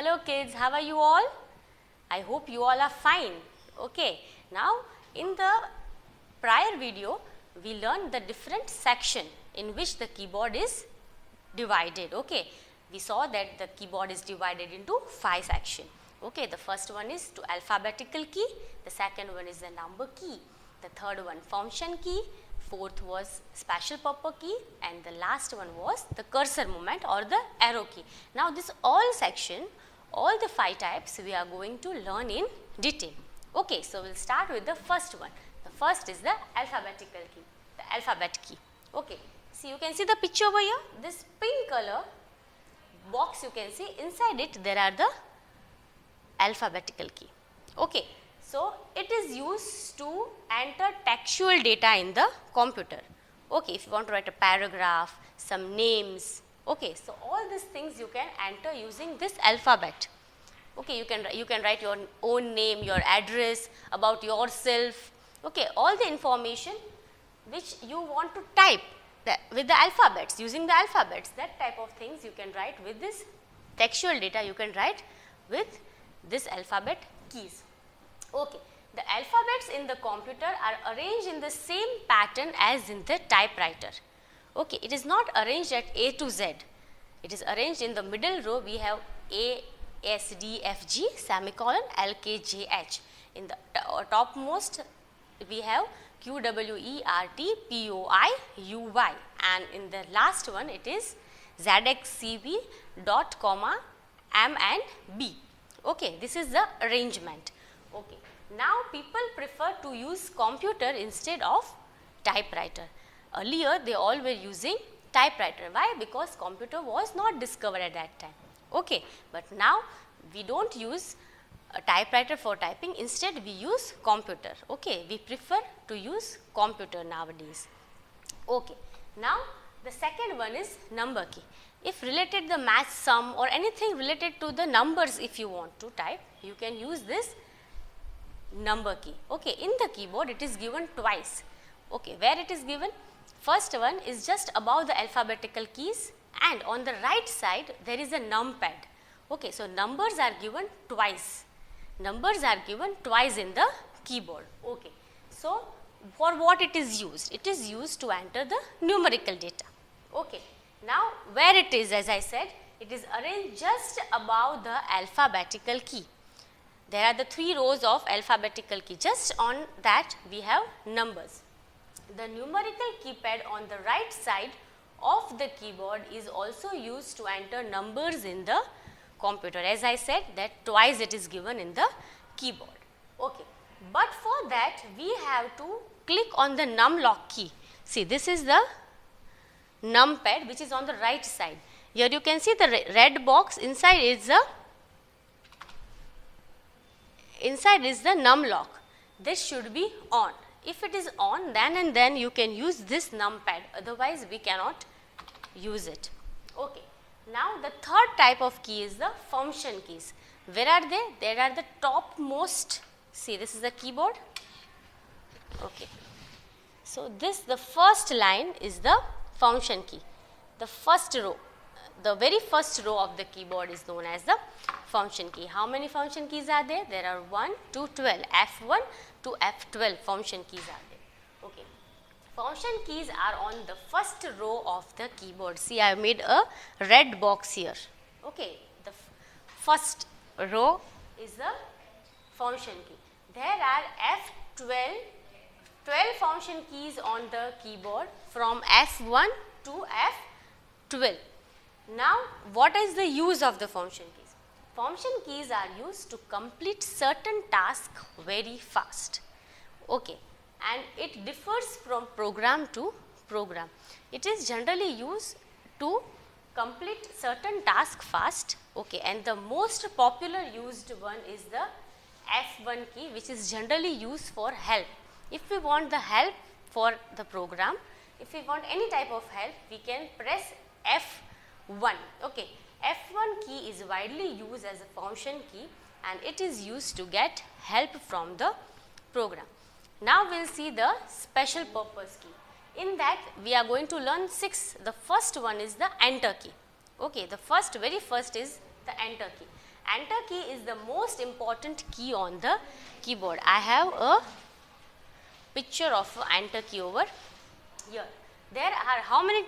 Hello kids, how are you all? I hope you all are fine. Okay, now in the prior video we learned the different section in which the keyboard is divided. Okay, we saw that the keyboard is divided into 5 sections. Okay, the first one is to alphabetical key, the second one is the number key, the third one function key, fourth was special purpose key, and the last one was the cursor movement or the arrow key. Now this all section, all the 5 types we are going to learn in detail. Okay, so we'll start with the first one. The first is the alphabetical key, the alphabet key. Okay, see, you can see the picture over here. This pink color box you can see, inside it there are the alphabetical key. Okay, so it is used to enter textual data in the computer. Okay, if you want to write a paragraph, some names. Okay, so all these things you can enter using this alphabet. Okay, you can write your own name, your address, about yourself. Okay, all the information which you want to type with the alphabets, using the alphabets, that type of things you can write with this textual data, you can write with this alphabet keys. Okay, the alphabets in the computer are arranged in the same pattern as in the typewriter. Okay, it is not arranged at A to Z. It is arranged in the middle row. We have A, S, D, F, G, semicolon, L, K, J, H. In the topmost, we have Q, W, E, R, T, P, O, I, U, Y, and in the last one it is Z, X, C, B, dot, comma, M and B. Okay, this is the arrangement. Okay, now people prefer to use computer instead of typewriter. Earlier they all were using typewriter. Why? Because computer was not discovered at that time. Okay, but now we don't use a typewriter for typing, instead we use computer. Okay, we prefer to use computer nowadays. Okay, now the second one is number key. If related the math sum or anything related to the numbers, if you want to type, you can use this number key. Okay, in the keyboard it is given twice. Okay, where it is given? First one is just above the alphabetical keys, and on the right side there is a numpad. Okay, so numbers are given twice. Numbers are given twice in the keyboard. Okay, so for what it is used? It is used to enter the numerical data. Okay, now where it is, as I said, it is arranged just above the alphabetical key. There are the 3 rows of alphabetical key. Just on that we have numbers. The numerical keypad on the right side of the keyboard is also used to enter numbers in the computer. As I said, that twice it is given in the keyboard. Okay, but for that we have to click on the numlock key. See, this is the numpad which is on the right side. Here you can see the red box, inside is the numlock. This should be on. If it is on, then and then you can use this numpad, otherwise we cannot use it. Okay, now the third type of key is the function keys. Where are they? They are the topmost. See, this is the keyboard. Okay, so the first line is the function key. The first row, the very first row of the keyboard is known as the function key. How many function keys are there? There are 1 to 12, F1 to F12 function keys are there. Okay, function keys are on the first row of the keyboard. See, I have made a red box here. Okay, the first row is the function key. There are F12, 12 function keys on the keyboard from F1 to F12. Now, what is the use of the function keys? Function keys are used to complete certain tasks very fast. Okay, and it differs from program to program. It is generally used to complete certain tasks fast. Okay, and the most popular used one is the F1 key, which is generally used for help. If we want the help for the program, if we want any type of help, we can press F1. Okay, F1 key is widely used as a function key and it is used to get help from the program. Now we will see the special purpose key. In that we are going to learn 6. The first one is the enter key. Okay, the very first is the enter key. Enter key is the most important key on the keyboard. I have a picture of enter key over here. There are how many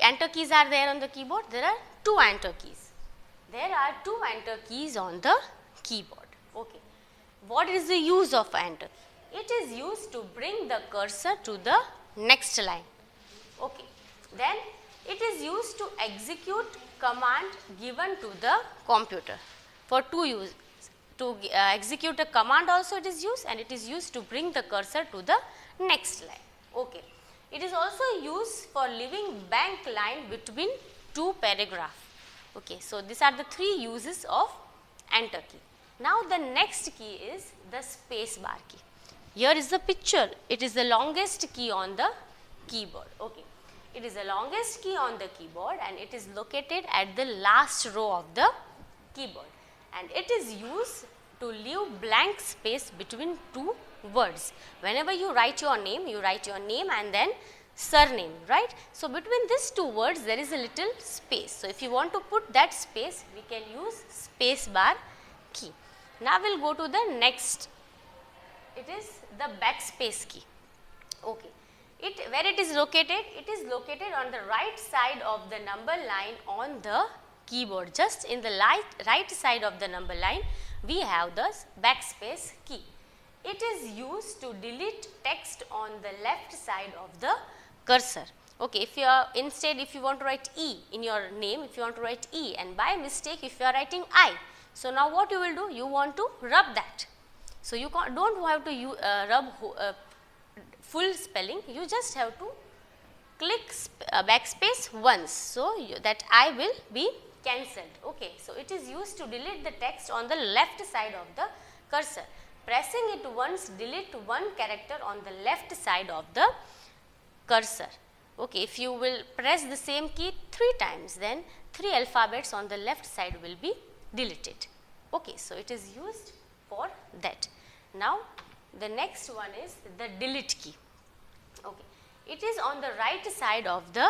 enter keys are there on the keyboard? There are 2 enter keys. There are 2 enter keys on the keyboard. Okay. What is the use of enter? It is used to bring the cursor to the next line. Okay. Then it is used to execute command given to the computer. For 2 use, to execute a command also it is used, and it is used to bring the cursor to the next line. Okay. It is also used for leaving blank line between 2 paragraphs. Okay. So, these are the 3 uses of enter key. Now, the next key is the space bar key. Here is the picture. It is the longest key on the keyboard. Okay. It is the longest key on the keyboard, and it is located at the last row of the keyboard, and it is used to leave blank space between 2 words. Whenever you write your name and then surname, right? So, between these 2 words there is a little space. So, if you want to put that space, we can use space bar key. Now, we will go to the next. It is the backspace key. Okay. Where it is located? It is located on the right side of the number line on the keyboard. Just in the right side of the number line, we have the backspace key. It is used to delete text on the left side of the cursor. Okay, if you want to write E in your name, if you want to write E, and by mistake if you are writing I, so now what you will do? You want to rub that. So, you don't have to rub full spelling, you just have to click backspace once, so that I will be cancelled. Okay. So, it is used to delete the text on the left side of the cursor. Pressing it once delete one character on the left side of the cursor. Okay. If you will press the same key 3 times, then 3 alphabets on the left side will be deleted. Okay. So, it is used for that. Now, the next one is the delete key. Okay. It is on the right side of the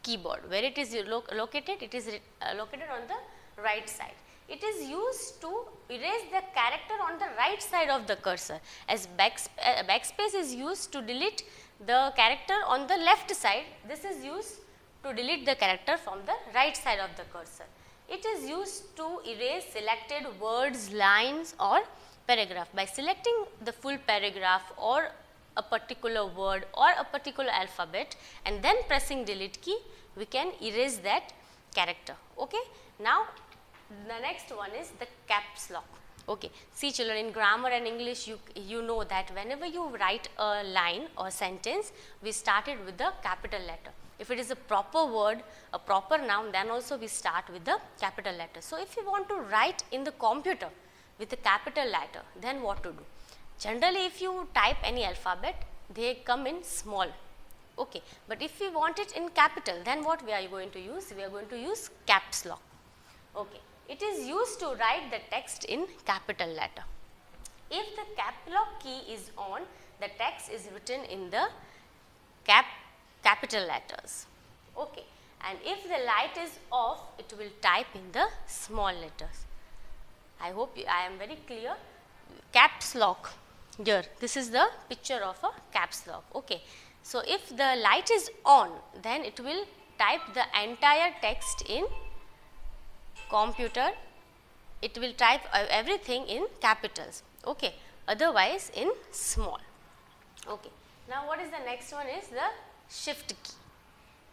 keyboard. Where it is located? It is located on the right side. It is used to erase the character on the right side of the cursor, as backspace is used to delete the character on the left side. This is used to delete the character from the right side of the cursor. It is used to erase selected words, lines or paragraph. By selecting the full paragraph or a particular word or a particular alphabet and then pressing delete key, we can erase that character. Okay. Now, the next one is the caps lock. Okay. See children, in grammar and English you know that whenever you write a line or sentence, we started with the capital letter. If it is a proper word, a proper noun, then also we start with the capital letter. So, if you want to write in the computer with a capital letter, then what to do? Generally, if you type any alphabet, they come in small. Okay. But if we want it in capital, then what we are going to use? We are going to use caps lock. Okay. It is used to write the text in capital letter. If the cap lock key is on, the text is written in the capital letters. Okay. And if the light is off, it will type in the small letters. I hope I am very clear. Caps lock. Here, this is the picture of a caps lock. Okay. So, if the light is on, then it will type the entire text in computer. It will type everything in capitals. Okay. Otherwise, in small. Okay. Now, what is the next one? Is the shift key.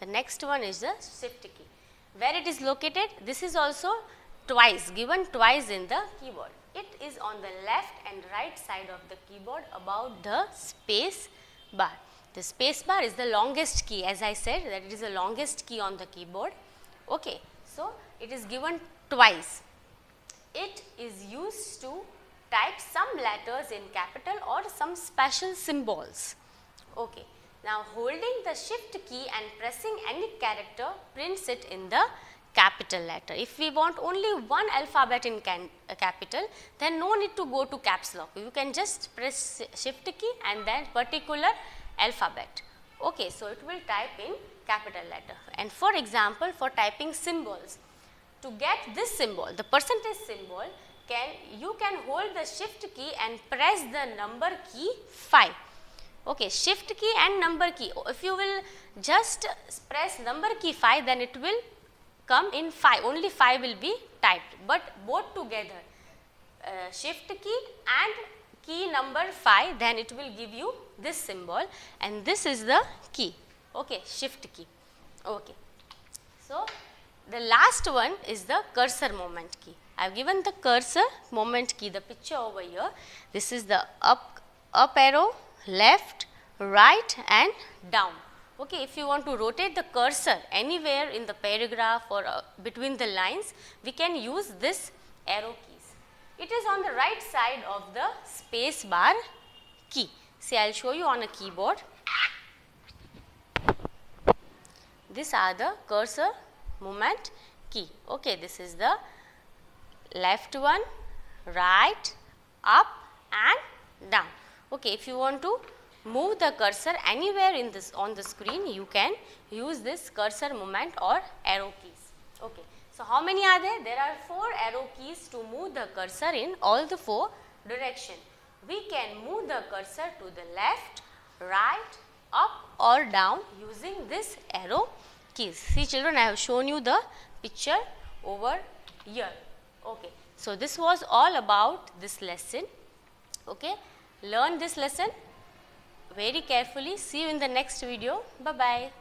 The next one is the shift key. Where it is located? This is also given twice in the keyboard. It is on the left and right side of the keyboard about the space bar. The space bar is the longest key, as I said that it is the longest key on the keyboard. Okay. So, it is given twice. It is used to type some letters in capital or some special symbols. Okay. Now, holding the shift key and pressing any character prints it in the capital letter. If we want only one alphabet in capital, then no need to go to caps lock. You can just press shift key and then particular alphabet. Okay. So, it will type in capital letter. And for example, for typing symbols, to get this symbol, the percentage symbol, you can hold the shift key and press the number key 5. Okay, shift key and number key. If you will just press number key 5, then it will come in 5, only 5 will be typed, but both together, shift key and key number 5, then it will give you this symbol, and this is the key. Okay, shift key. Okay. So, the last one is the cursor movement key. I have given the cursor movement key, the picture over here. This is the up arrow, left, right and down. Okay, if you want to rotate the cursor anywhere in the paragraph or between the lines, we can use this arrow keys. It is on the right side of the space bar key. See, I will show you on a keyboard. These are the cursor movement key. Okay, this is the left one, right, up and down. Okay, if you want to move the cursor anywhere in this on the screen, you can use this cursor movement or arrow keys. Okay, so how many are there? There are 4 arrow keys to move the cursor in all the 4 directions. We can move the cursor to the left, right, up or down using this arrow keys. See children, I have shown you the picture over here. Okay, so this was all about this lesson. Okay, learn this lesson very carefully. See you in the next video. Bye bye.